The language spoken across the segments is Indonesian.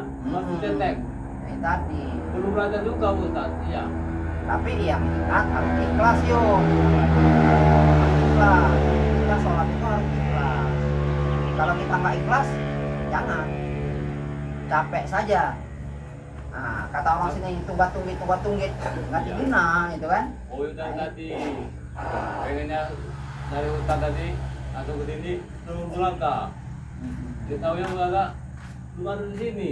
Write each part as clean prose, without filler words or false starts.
namanya masih cetek. Tadi. Belum belajar juga Ustaz. Iya. Tapi yang ingat harus ikhlas yuk. Ikhlas. Kita sholat itu harus ikhlas. Kalau kita nggak ikhlas, jangan. Capek saja. Nah, kata orang sini tunggat tunggit nggak diguna itu kan? Oh udah tadi pengennya dari hutan tadi atau ke sini turun pulang kak. Dia tahu yang agak belum ada di sini.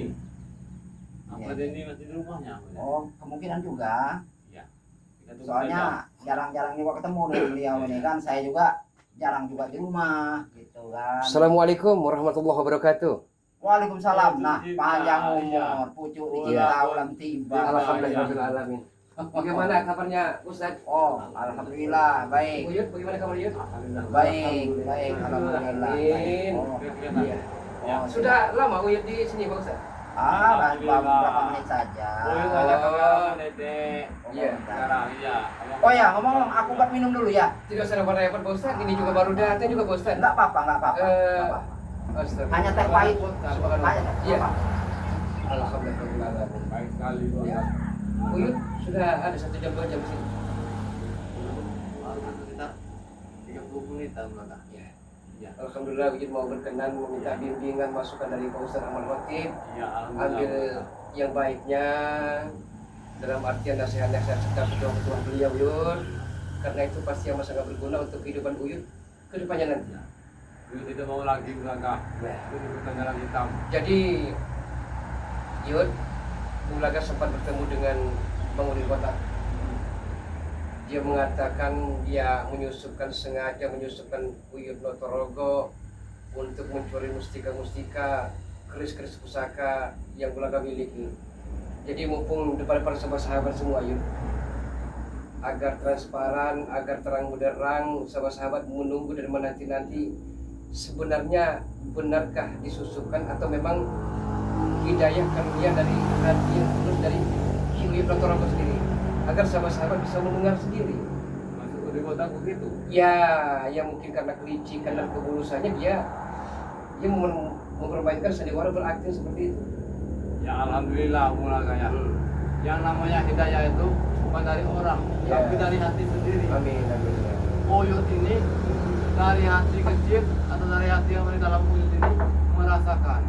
Apa Iya. ini masih di rumahnya? Oh, kemungkinan juga. Iya. Kita tunggu saja. Soalnya jarang-jarang juga ketemu dengan beliau ini kan. Saya juga jarang juga di rumah gitu kan. Assalamualaikum warahmatullahi wabarakatuh. Waalaikumsalam. Nah, Cinta, panjang iya. umur, pucuk Iya. dicinta ulang tiba. Alhamdulillahirobbilalamin. Bagaimana kabarnya Ustaz? Oh, alhamdulillah baik. Uyut, bagaimana kabar Uyut? Baik, baik, alhamdulillah. Baik. Oh, Iya. Ya. Sudah lama Uyut di sini Pak Ustaz? beberapa menit saja. Oh itu ada kameramen Dedek. Iya. Sekarang iya. Oh ya, ngomong aku buat minum dulu ya. Tidak usah repot-repot Pak Ustaz, ini juga baru datang juga Pak Ustaz. Enggak apa-apa, enggak apa-apa. Enggak apa-apa. Astagfirullah. Hanya teh pahit. Subhanallah. Hanya teh. Iya. Apa? Alhamdulillahirobbilalamin. Baik sekali Pak. Iya. Uyut sudah ada 1 jam 2 jam di sini. Kita 30 menitan Pak. Iya. Iya. Alhamdulillah Uyut mau berkenan meminta bimbingan masukan dari Pak Ustaz Ahmad Khatib. Iya, Ambil alhamdulillah. yang baiknya dalam artian nasihat-nasihat serta pedoman beliau Uyut, karena itu pasti yang sangat berguna untuk kehidupan Uyut ke depannya nanti. Uyut tidak mau lagi melangkah. Uyut ikutan jalan hitam. Jadi Uyut Bulaga sempat bertemu dengan Bang Udin Kota. Dia mengatakan dia sengaja menyusupkan Uyut Notorogo untuk mencuri mustika-mustika, keris-keris pusaka yang Bulaga miliki. Jadi mumpung depan para sahabat semua Uyut, agar transparan, agar terang benderang, sahabat-sahabat menunggu dan menanti-nanti sebenarnya benarkah disusupkan atau memang hidayah karunia dari hati yang tulus dari Uyut Notorogo sendiri, agar sahabat-sahabat bisa mendengar sendiri. Masuk di kota begitu. Ya, yang mungkin karena kelicikan dan kebulusannya dia mempermainkan sandiwara berakting seperti itu. Ya alhamdulillah mulanya. Yang namanya hidayah itu bukan dari orang, Ya. tapi dari hati sendiri. Amin, amin. Uyut ini dari hati kecil atau dari hati yang di dalam Uyut ini merasakan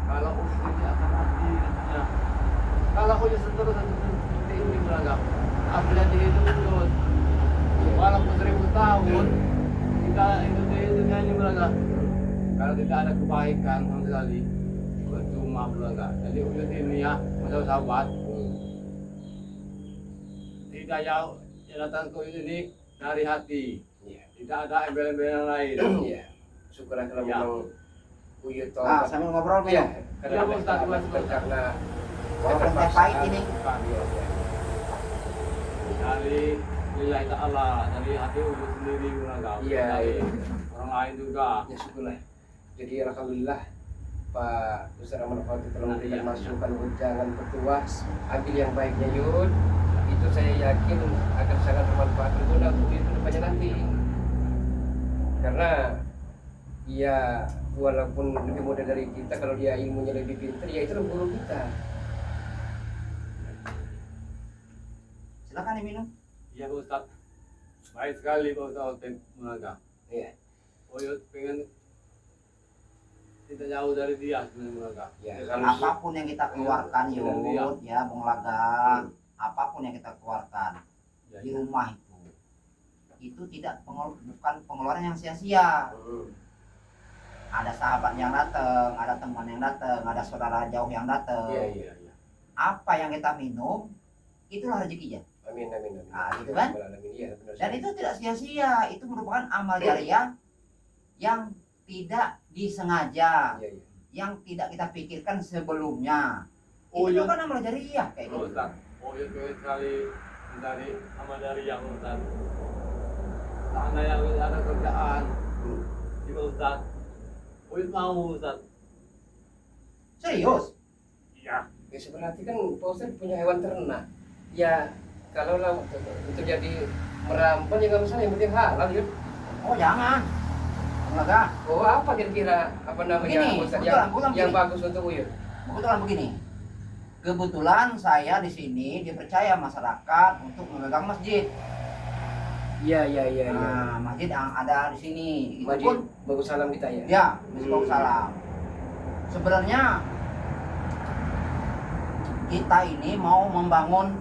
kalau Uyut ini akan mati nantinya. Kalau Uyut seterusnya seperti ini beragam, akhirnya dihidup Uyut. Walaupun 1000 tahun kita hidup di dunia ini beragam. Kalau tidak ada kebaikan sama sekali, percuma beragam. Jadi Uyut ini ya, sahabat, hidayah yang datang ke Uyut ini dari hati. Iya. Tidak ada embel-embel yang lain. Iya. Syukurlah kalau Ya. memang Uyut tahu. Ah, sambil ngobrol Iya, minum. karena Ya, Ustaz, Ustaz. karena Walaupun teh pahit ini. Bukan. Iya, iya. Dari lillahi ta'ala, dari hati Uyut sendiri beragam. Iya, Dari iya. orang lain juga. Ya syukurlah. Jadi alhamdulillah Pak Ustaz Ahmad Khatib telah memberikan Iya. masukan jangan petuah, ambil yang baiknya Yud. Itu saya yakin akan sangat bermanfaat berguna untuk di depannya nanti. Karena ya walaupun lebih muda dari kita, kalau dia ilmunya lebih pintar, ya itu guru kita. Silakan diminum. Iya Pak Ustaz. Baik sekali Pak Ustaz Mulaga. Iya. Uyut pengen tidak jauh dari dia sebenarnya Mulaga. Ya, Dia kalau- harus- Apapun yang kita keluarkan yuk, ya Bung Laga. Apapun yang kita keluarkan Ya, di ya. rumah itu tidak bukan pengeluaran yang sia-sia. Ada sahabat yang datang, ada teman yang datang, ada saudara jauh yang datang. Iya, iya. Iya, iya. Apa yang kita minum, itulah rezekinya. Amin, amin, amin. Ah, gitu kan? Amin, iya, benar. Dan itu tidak sia-sia, itu merupakan amal jariah yang tidak disengaja, Iya, iya. yang tidak kita pikirkan sebelumnya. Oh, Itu iya. kan amal jariah kayak Pak gitu. Ustaz. Uyut pengen sekali mencari amal dari yang Ustaz. Sana yang ada kerjaan. Di Pak Ustaz. Uyut mau Ustaz. Serius? Iya. Ya sebenarnya kan Pak Ustadz punya hewan ternak. Ya kalau lah untuk jadi merampok ya nggak masalah, yang penting halal Yud. Oh jangan. Bung Laga, Oh apa kira-kira apa namanya Begini, Pak Ustadz kebetulan, yang gini. bagus untuk Uyut? Kebetulan begini. Kebetulan saya di sini dipercaya masyarakat untuk memegang masjid. Iya, iya, iya, iya. Nah, masjid yang ada di sini. Itu Masjid pun Bagus Salam kita ya. ya, Masjid Salam. Sebenarnya kita ini mau membangun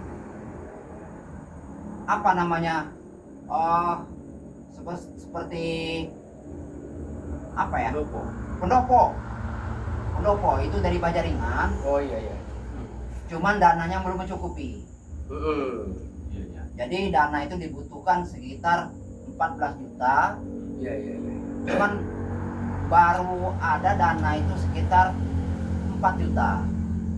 apa namanya? Seperti apa ya? Pendopo. Pendopo. Pendopo itu dari Bajaringan, Oh iya, iya. cuman dananya belum mencukupi. Iya, iya. Jadi dana itu dibutuhkan sekitar 14 juta, Iya, iya, iya. cuman baru ada dana itu sekitar 4 juta.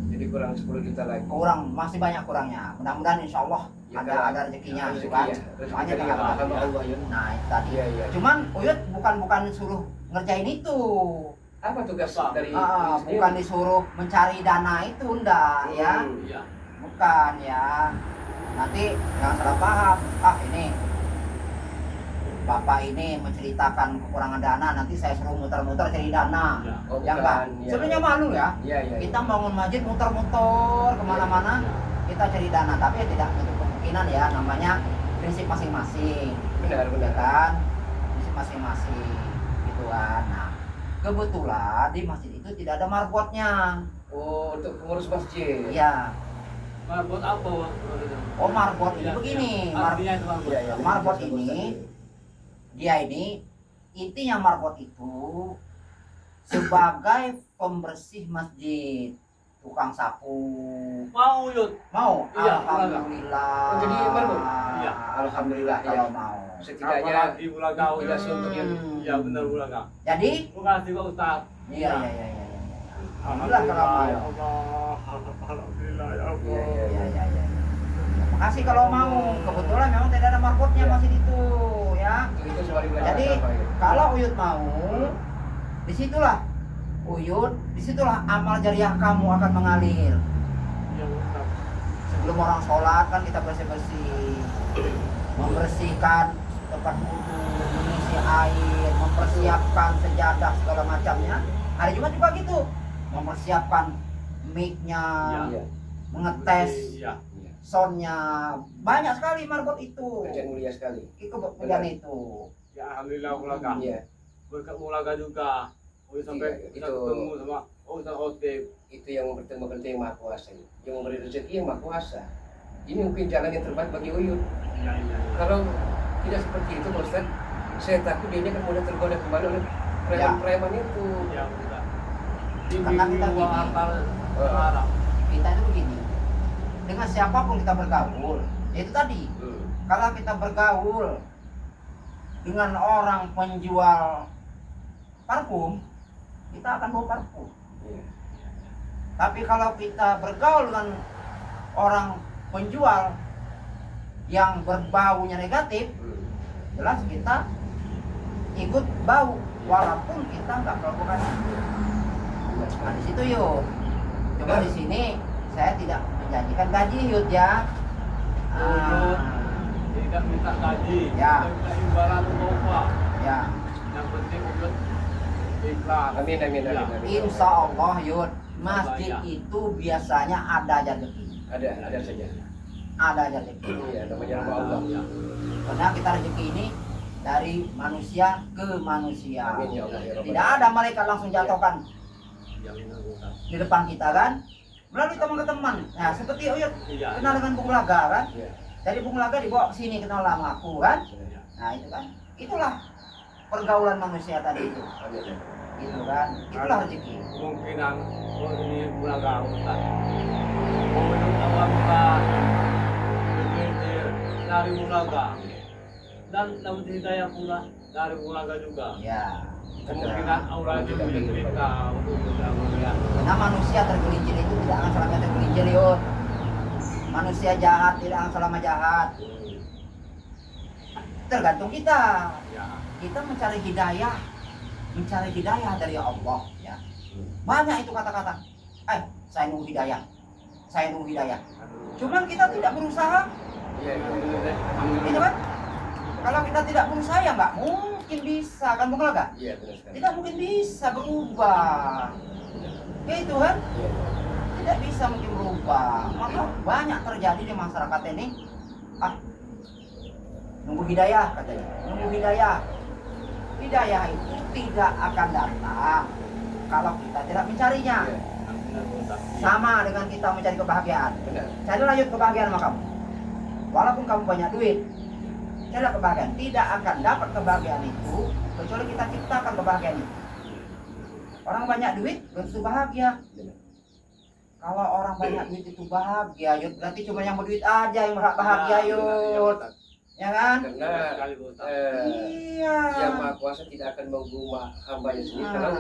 Jadi kurang 10 juta lagi. Kurang, masih banyak kurangnya. Mudah-mudahan insya Allah Ya, ada rezekinya, rezeki gitu kan. ya. Makanya Rezeki dengan ya, hamba Allah ya. nah itu tadi. Iya, iya. Cuman Uyut bukan suruh ngerjain itu. Apa tugas Apa? dari Bukan disuruh mencari dana itu, enggak ya. Iya. Bukan ya. Nanti jangan salah paham. Ini Bapak ini menceritakan kekurangan dana, nanti saya suruh muter-muter cari dana. Iya. Oh, Ya enggak. bukan, ya. Sebenarnya malu ya. Iya, iya. Kita bangun masjid muter-muter kemana-mana, kita cari dana, tapi ya tidak menutup kemungkinan ya, namanya prinsip masing-masing, Benar, ya benar. kan? Prinsip masing-masing, gitu kan. Nah, kebetulan di masjid itu tidak ada marbotnya. Oh, untuk pengurus masjid. Iya. Marbot apa? Oh, marbot ini Iya, begini. iya. Artinya itu marbot. Iya, iya. Marbot ini, dia ini intinya marbot itu sebagai pembersih masjid, tukang sapu. Mau Yud. Mau? Iya, Alhamdulillah. Oh, jadi marbot? Iya. Alhamdulillah Iya. kalau mau. Setidaknya Apalagi Bulagau ya. tugas untuk yang Iya benar Bulagau. Jadi, Terima kasih Pak Ustaz. iya. Alhamdulillah kalau mau. Ya Allah. Alhamdulillah ya Allah. Iya. Makasih kalau mau. Kebetulan memang tidak ada marbotnya Iya. masih itu, ya. itu sembari belajar Jadi agama ya. kalau Uyut mau, disitulah Uyut, disitulah amal jariah kamu akan mengalir. Iya Ustaz. Sebelum orang sholat kan kita bersih-bersih, membersihkan tempat wudhu, mengisi air, mempersiapkan sejadah segala macamnya. Hari Jumat juga gitu, mempersiapkan mic-nya, Iya. mengetes Iya. Iya. soundnya, banyak sekali marbot itu. Kerjaan mulia sekali. Itu pekerjaan itu. Ya alhamdulillah Bulagau. Iya. Berkat Bulagau juga. Oh sampai Iya, kita itu- ketemu sama Ustaz Otep. Itu yang bertemu dengan yang maha kuasa, yang memberi rezeki yang maha kuasa. Ini mungkin jalan yang terbaik bagi Uyut. Iya. Kalau tidak seperti itu, Pak Ustaz, saya takut dia akan mudah tergoda kembali oleh preman-preman itu. Iya Ustaz. Karena kita Bimbing gini. akal Arab. Kita itu begini, dengan siapapun kita bergaul, ya itu tadi. Kalau kita bergaul dengan orang penjual parfum, kita akan bawa parfum. Iya. Tapi kalau kita bergaul dengan orang penjual yang berbaunya negatif, jelas kita ikut bau walaupun kita nggak melakukan itu. Nah di situ yuk. Coba di sini saya tidak menjanjikan gaji yuk ya. Uyut. Tidak minta gaji. Ya. Tidak minta imbalan upah. Ya, Yang penting Uyut ikhlas. Amin, amin, amin, amin. insya Allah yuk, masjid itu biasanya ada aja rezeki. Ada saja. Ada aja rezeki. Iya, namanya nama Allah. Ya. Karena kita rezeki ini dari manusia ke manusia. Amin ya Allah ya Rabbal Tidak ada malaikat langsung jatuhkan Ya benar Ustaz. di depan kita kan, melalui teman ke teman. Nah seperti Uyut Iya. kenal dengan Bung Laga kan, Iya. dari Bung Laga dibawa ke sini kenal sama aku kan. Iya. Nah itu kan, itulah pergaulan manusia tadi itu, Amin. Amin. gitu kan, itulah rezeki. Kemungkinan ini Bulagau Ustaz. Uyut alhamdulillah belajar dari Bulagau dan dapat hidayah pula dari Bulagau juga. Ya, Kemungkinan Allah itu mencerita untuk mulia. karena manusia tergelincir itu tidak akan selama tergelincir Yud. Manusia jahat tidak akan selama jahat. Tergantung kita. Ya. Kita mencari hidayah dari Allah ya. Banyak itu kata-kata. Saya nunggu hidayah. Saya nunggu hidayah. Cuman kita tidak berusaha, Iya, iya. itu kan? Kalau kita tidak berusaha ya nggak mungkin bisa kan Bung Laga? Iya, benar sekali. Tidak mungkin bisa berubah. Gitu kan? Iya. Tidak bisa mungkin berubah. Maka banyak terjadi di masyarakat ini. Ah, nunggu hidayah katanya. Nunggu hidayah. Hidayah itu tidak akan datang kalau kita tidak mencarinya. Iya. Sama dengan kita mencari kebahagiaan. Benar. Carilah yuk kebahagiaan sama kamu. Walaupun kamu banyak duit, carilah kebahagiaan. Tidak akan dapat kebahagiaan itu kecuali kita ciptakan kebahagiaan itu. Orang banyak duit belum tentu bahagia. Benar. Kalau orang banyak duit itu bahagia, yuk berarti cuma yang berduit aja yang berhak bahagia, yuk. Ya kan? Karena Iya. Yang Maha Kuasa tidak akan mengubah hambanya sendiri kalau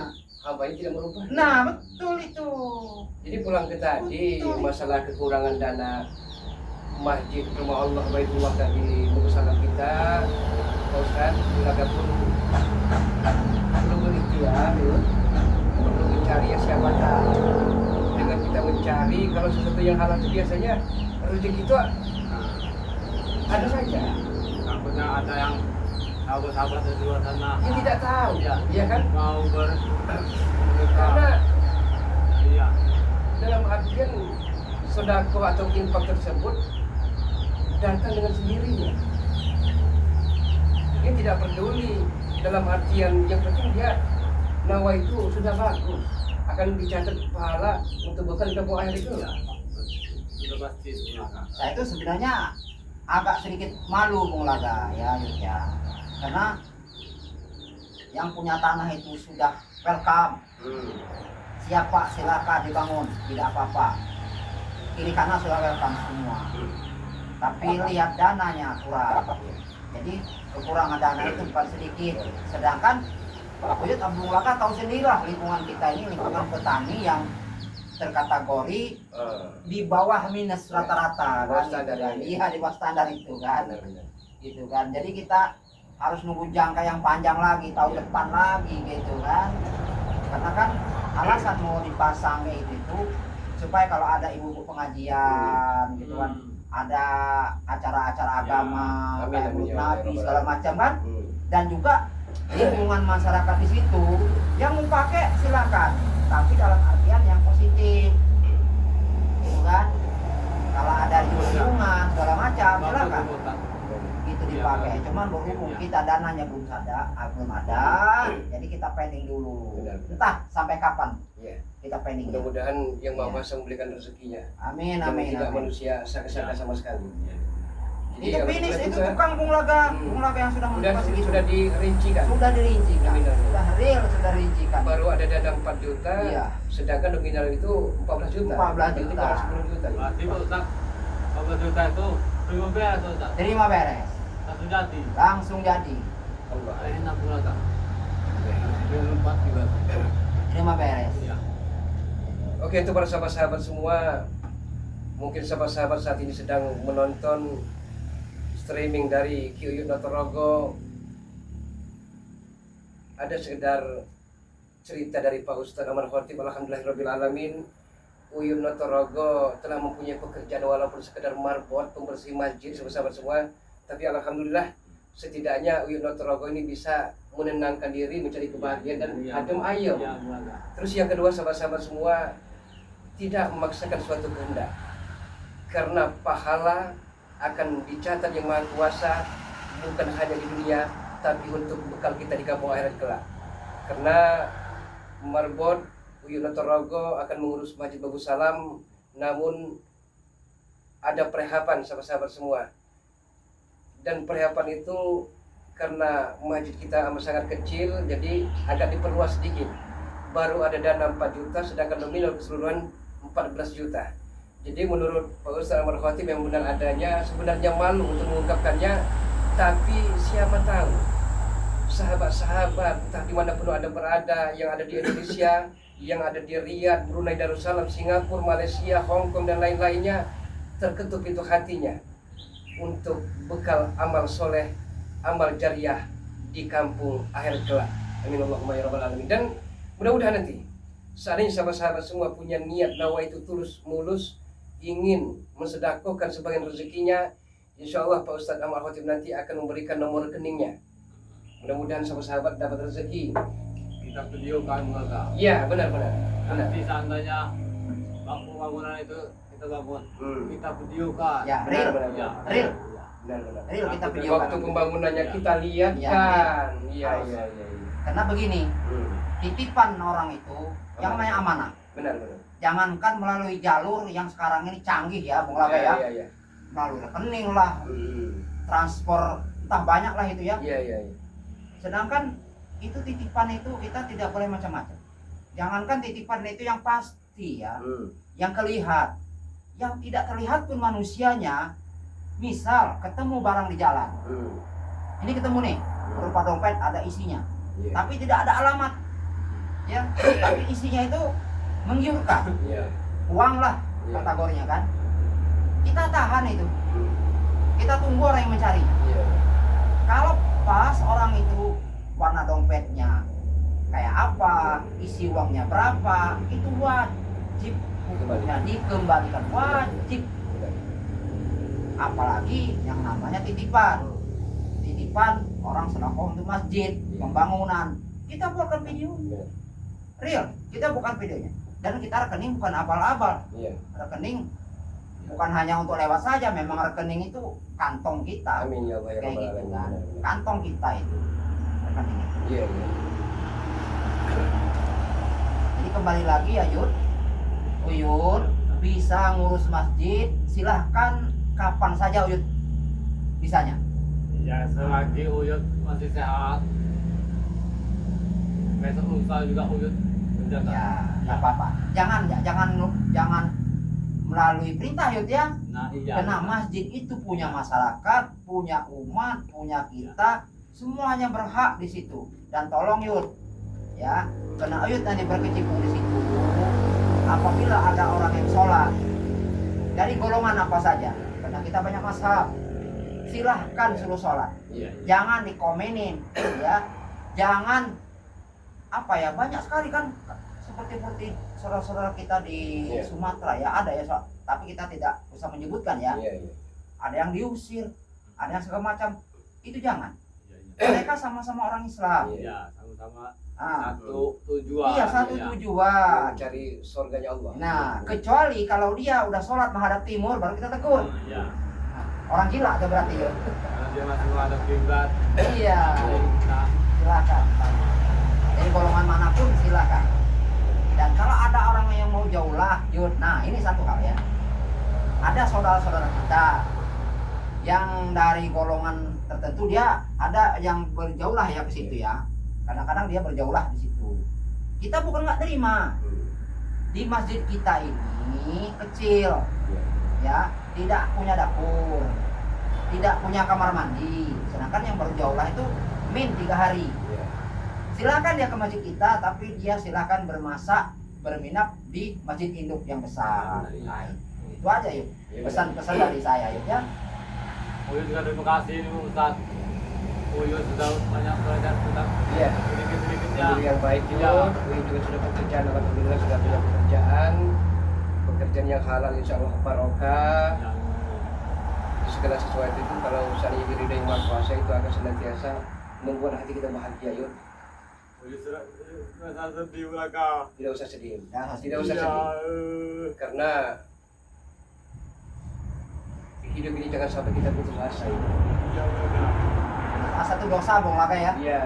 hambanya tidak merubah. Nah, betul itu. Jadi pulang ke tadi Betul. masalah kekurangan dana masjid rumah Allah Baitullah tadi mengusahakan kita, Pak Ustaz, Bulaga pun perlu berikhtiar, ya. Perlu mencari ya siapa tahu. Dengan kita mencari kalau sesuatu yang halal itu biasanya rezeki itu ada saja. Takutnya ada yang sahabat-sahabat dari luar sana Yang tidak tahu, Iya. ya kan? mau Karena iya dalam artian sedekah atau infak tersebut datang dengan sendirinya. Dia tidak peduli dalam artian yang penting dia nawa itu sudah bagus, akan dicatat pahala untuk bekal di kampung akhir itu. iya sudah pasti gunakan. Saya itu sebenarnya agak sedikit malu Bung Laga ya, Yud, ya. Karena yang punya tanah itu sudah welcome. Siapa silakan dibangun, tidak apa-apa. Kiri kanan sudah welcome semua. Tapi lihat dananya kurang. Jadi kekurangan dana itu bukan sedikit. Sedangkan Buyut Abdul Laga tahu sendirilah lingkungan kita ini lingkungan petani yang terkategori di bawah minus rata-rata Di bawah kan, standar gitu kan. ini. Iya di bawah standar itu kan, Benar-benar. gitu kan. Jadi kita harus nunggu jangka yang panjang lagi, tahun depan lagi gitu kan. Karena kan alasan mau dipasang kayak itu supaya kalau ada ibu-ibu pengajian gitu kan, ada acara-acara agama, Amin, kayak amin, Maulid ya Nabi Allah. segala macam kan, Hmm. dan juga lingkungan masyarakat di situ yang mau pakai silakan, tapi dalam artian yang positif, gitu kan. Kalau ada lingkungan segala macam silakan gitu dipakai. Cuman berhubung kita dananya belum ada, jadi kita pending dulu. Benar. Entah sampai kapan Iya. kita pending. Mudah-mudahan yang Maha Iya. Kuasa memberikan rezekinya. Amin, Yang amin, tidak amin. manusia sangka-sangka sama sekali. Jadi Itu yang finish kedua itu juga, tukang Bung Laga, Hmm. Bung Laga yang sudah sudah menentukan segitu. sudah dirincikan. Sudah dirincikan, Nominal. sudah real, sudah dirincikan. Baru ada dana 4 juta, Iya. sedangkan nominal itu 14 juta. 14 Berarti juta. baru 10 juta. Berarti Pak Ustaz, Bapak Juta itu prima beres Ustaz, Terima beres, satu jadi. langsung jadi. Allah. Enak pula tak? Biar empat juga. Terima beres. Iya. Oke, itu para sahabat-sahabat semua. Mungkin sahabat-sahabat saat ini sedang menonton streaming dari Uyut Notorogo. Ada sekedar cerita dari Pak Ustadz Amar Khotib. Alhamdulillahirabbil alamin. Uyut Notorogo telah mempunyai pekerjaan walaupun sekedar marbot pembersih masjid sahabat-sahabat semua. Tapi alhamdulillah setidaknya Uyut Notorogo ini bisa menenangkan diri, mencari kebahagiaan dan adem ayem. Iya, Bulaga. Terus yang kedua sahabat-sahabat semua, tidak memaksakan suatu kehendak, karena pahala akan dicatat yang Maha Kuasa bukan hanya di dunia tapi untuk bekal kita di kampung akhirat kelak. Karena marbot Uyut Notorogo akan mengurus Masjid Bagus Salam, namun ada perehapan sahabat-sahabat semua, dan perehapan itu karena masjid kita amat sangat kecil jadi agak diperluas sedikit. Baru ada dana 4 juta sedangkan nominal keseluruhan 14 juta. Jadi menurut Pak Ustadz Amar Khotib yang benar adanya sebenarnya malu untuk mengungkapkannya, tapi siapa tahu sahabat-sahabat entah dimanapun ada berada, yang ada di Indonesia, yang ada di Riyadh, Brunei Darussalam, Singapura, Malaysia, Hong Kong dan lain-lainnya, terketuk itu hatinya untuk bekal amal soleh, amal jariah di kampung akhirat kelak. Amin Allahumma ya rabbal alamin. Dan mudah-mudahan nanti seandainya sahabat-sahabat semua punya niat nawa itu tulus mulus ingin mensedekahkan sebagian rezekinya, insya Allah Pak Ustadz Amar Khotib nanti akan memberikan nomor rekeningnya. Mudah-mudahan sahabat-sahabat dapat rezeki. Kita videokan Bulaga. Iya benar-benar. Nanti seandainya bangunan itu kita bangun, kita videokan. Ya, real. Ya, Real. ya. Benar-benar. Real kita Waktu videokan. Waktu pembangunannya kita lihat Iya, kan. Iya, Harus. iya, iya. Karena begini, Hmm. titipan orang itu yang namanya amanah. Benar-benar. Jangankan melalui jalur yang sekarang ini canggih ya, Bung Laka ya. Iya, iya. Melalui rekening lah, transport, entah banyak lah itu ya. Iya, iya, iya. Sedangkan itu titipan itu kita tidak boleh macam-macam. Jangankan titipan itu yang pasti ya, yang kelihatan, yang tidak terlihat pun manusianya. Misal ketemu barang di jalan, ini ketemu nih berupa dompet ada isinya, Iya. tapi tidak ada alamat, ya. Tapi isinya itu menggiurkan, Iya. uang lah Iya. kategorinya kan. Kita tahan itu, kita tunggu orang yang mencarinya. Iya. Kalau pas orang itu warna dompetnya kayak apa, isi uangnya berapa, itu wajib hukumnya dikembalikan, wajib. Apalagi yang namanya titipan orang sedekah untuk masjid, pembangunan, kita buatkan video real, kita bukan videonya, dan kita rekening bukan abal-abal. Iya. Rekening bukan hanya untuk lewat saja, memang rekening itu kantong kita. Amin ya Allah ya Kayak Rabbal gitu Alamin. kan. Benar-benar. Kantong kita itu rekening itu. Iya, iya. Jadi kembali lagi ya Uyut bisa ngurus masjid, silahkan kapan saja Uyut bisanya. Ya, selagi Uyut masih sehat, besok lusa juga Uyut menjaga. Ya, nggak apa-apa. Jangan melalui perintah Uyut ya. Nah, iya. Karena masjid itu punya masyarakat, punya umat, punya kita, semuanya berhak di situ. Dan tolong Yud, ya, karena Uyut nanti berkecimpung di situ. Apabila ada orang yang sholat dari golongan apa saja, karena kita banyak mazhab, silahkan suruh sholat. Iya. Jangan dikomenin, ya, jangan apa ya, banyak sekali kan seperti saudara-saudara kita di Iya. Sumatera ya, ada ya, tapi kita tidak usah menyebutkan ya. Iya, iya. Ada yang diusir, ada yang segala macam, itu jangan. Iya, iya. Mereka sama-sama orang Islam. Iya, sama-sama Ah, satu tujuan. iya, satu Iya. tujuan. Mencari surganya Allah. Nah, kecuali kalau dia udah sholat menghadap timur, baru kita tegur. Iya. Orang gila tuh berarti ya. Karena dia masih menghadap kiblat. Iya, Nah, silakan. Dari golongan manapun silakan. Dan kalau ada orang yang mau jauh lah, nah ini satu hal ya. Ada saudara-saudara kita yang dari golongan tertentu, dia ada yang berjauh lah ya ke situ ya. Kadang-kadang dia berjauh lah di situ. Kita bukan nggak terima. Di masjid kita ini kecil, ya, tidak punya dapur, tidak punya kamar mandi. Sedangkan yang berjauh lah itu min 3 hari. Iya. Silakan dia ke masjid kita, tapi dia silakan bermasak, berminap di masjid induk yang besar. Nah, itu aja yuk. Pesan-pesan dari saya yuk ya. Uyut juga terima kasih nih Ustaz. Uyut sudah banyak belajar tentang Iya. sedikit-sedikitnya. Guru yang baik itu, Iya. Ui juga sudah pekerjaan, alhamdulillah sudah punya pekerjaan yang halal, insya Allah barokah. Ya. Segala sesuatu itu kalau misalnya diridai yang Maha Kuasa itu akan senantiasa membuat hati kita bahagia. Yuk, Uyut sudah sedih belakang. tidak usah sedih, Ya, tidak usah Iya. sedih, karena hidup ini jangan sampai kita putus asa. Iya, benar. Asa itu dosa, Bung Laka ya. Iya,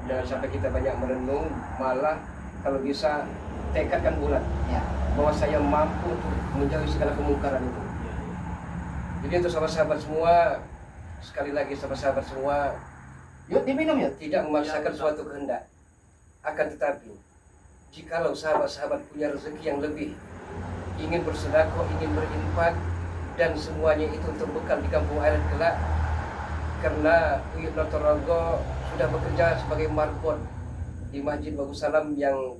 jangan sampai kita banyak merenung, malah kalau bisa tekadkan bulat Ya. bahwa saya mampu untuk menjauhi segala kemungkaran itu. Jadi untuk sahabat-sahabat semua, sekali lagi sahabat-sahabat semua, Yuk diminum yuk. tidak memaksakan Ya, suatu kehendak. Akan tetapi, jikalau sahabat-sahabat punya rezeki yang lebih, ingin bersedekah, ingin berinfak, dan semuanya itu untuk bekal di kampung air kelak, karena Uyut Notorogo sudah bekerja sebagai marbot di Masjid Bagus Salam yang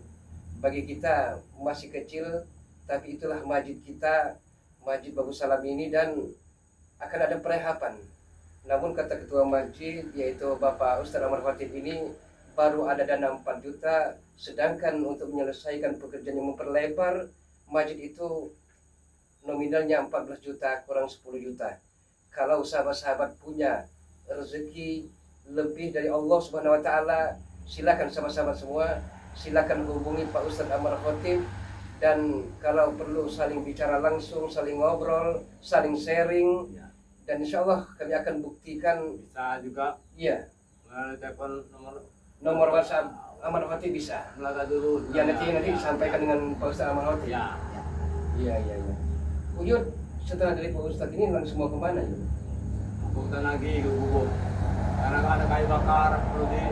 bagi kita masih kecil, tapi itulah masjid kita, Masjid Bagus Salam ini, dan akan ada perehapan. Namun kata ketua masjid, yaitu Bapak Ustadz Amar Khatib ini, baru ada dana 4 juta, sedangkan untuk menyelesaikan pekerjaan yang memperlebar masjid itu nominalnya 14 juta kurang 10 juta. Kalau sahabat-sahabat punya rezeki lebih dari Allah Subhanahu wa taala, silakan sahabat-sahabat semua silakan hubungi Pak Ustadz Amar Khotib, dan kalau perlu saling bicara langsung, saling ngobrol, saling sharing, Ya. dan insya Allah kami akan buktikan. Bisa juga Iya, melalui telepon nomor WhatsApp Amar Khotib bisa. Melaka dulu. Ya nanti disampaikan dengan Pak Ustadz Amar Khotib. Ya. Iya. Uyut, setelah dari Pak Ustadz ini langsung mau kemana Yud? Bukan lagi ke gubuk. Karena ada kayu bakar perlu di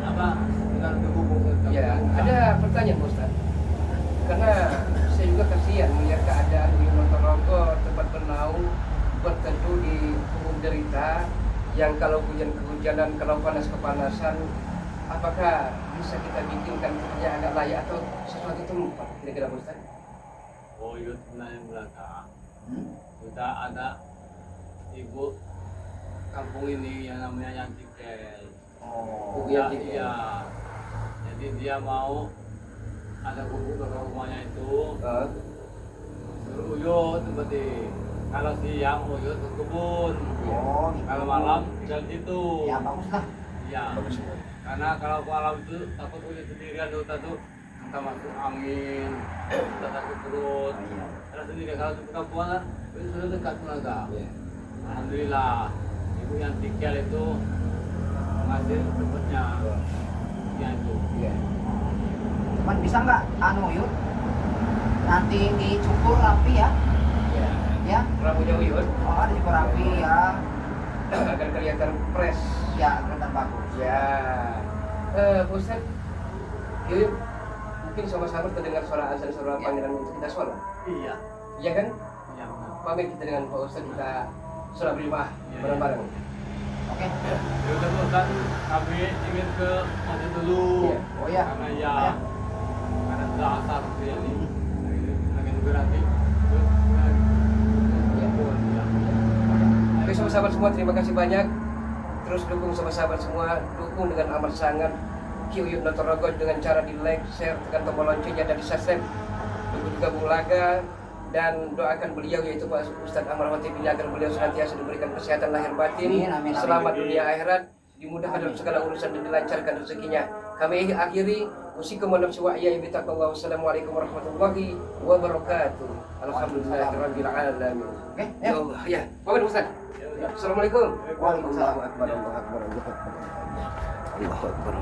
apa? Tinggal ke gubuk. Ya, ada pertanyaan Pak Ustadz. Karena saya juga kasihan melihat keadaan di Ponorogo, tempat bernaung, berteduh di umum derita, yang kalau hujan kehujanan, kalau panas kepanasan, apakah bisa kita bikinkan kerja agak layak atau sesuatu tempat kira-kira Pak Ustadz? Oh iya sebenarnya belakang. Hmm? Sudah ada ibu kampung ini yang namanya Yantikel. Oh, Iya. Iya. Jadi dia mau ada gubuk ke rumahnya itu. Suruh Uyut seperti kalau siang Uyut ke kebun. oh, gitu. Kalau malam tinggal di situ. Ya bagus lah. Iya. Bagus banget. Karena kalau malam itu takut Uyut sendirian di hutan tuh entah masuk angin, entah sakit perut. Oh, iya. Karena sendiri kalau di perkampungan kan Uyut sudah dekat tenaga. Iya. Alhamdulillah ibu yang tinggal itu ngasih tempatnya ya itu. Iya. Cuman bisa nggak anu Yud? Nanti dicukur rapi ya? Iya. Ya? Rambutnya Uyut Oh, ada cukur rapi ya. agar kelihatan fresh. Ya, kelihatan bagus. Ya, Pak Ustadz, Uyut, mungkin sama-sama terdengar suara azan, suara panggilan untuk kita sholat. Iya. Iya kan? Iya benar. Pamit kita dengan Pak Ustadz, kita sholat berjamaah Iya. bareng-bareng. Oke. Ya udah Ustaz, kami ingin ke masjid dulu. Iya. Oh ya. Karena ya, Ayo. karena sudah asar seperti ini. Lagi berarti. Iya. Oke, sahabat-sahabat semua, terima kasih banyak. Terus dukung sahabat-sahabat semua, dukung dengan amat sangat Ki Uyut Ponorogo dengan cara di like, share, tekan tombol loncengnya dan di subscribe. Dukung juga Bung Laga dan doakan beliau yaitu Pak Ustadz Amar Khotib ini agar beliau senantiasa diberikan kesehatan lahir batin, Amin, amin, amin. selamat dunia akhirat, dimudahkan dalam segala urusan dan dilancarkan rezekinya. Kami akhiri usikum wa nafsi wa iyaya bitaqwallah. Wassalamualaikum warahmatullahi wabarakatuh. Alhamdulillahirabbil alamin. Oke, Ya ayo. Allah, ya. Pamit Ustaz. Assalamualaikum. Waalaikumsalam. Allahu akbar. Allahu akbar. Allahu akbar. Allahu akbar.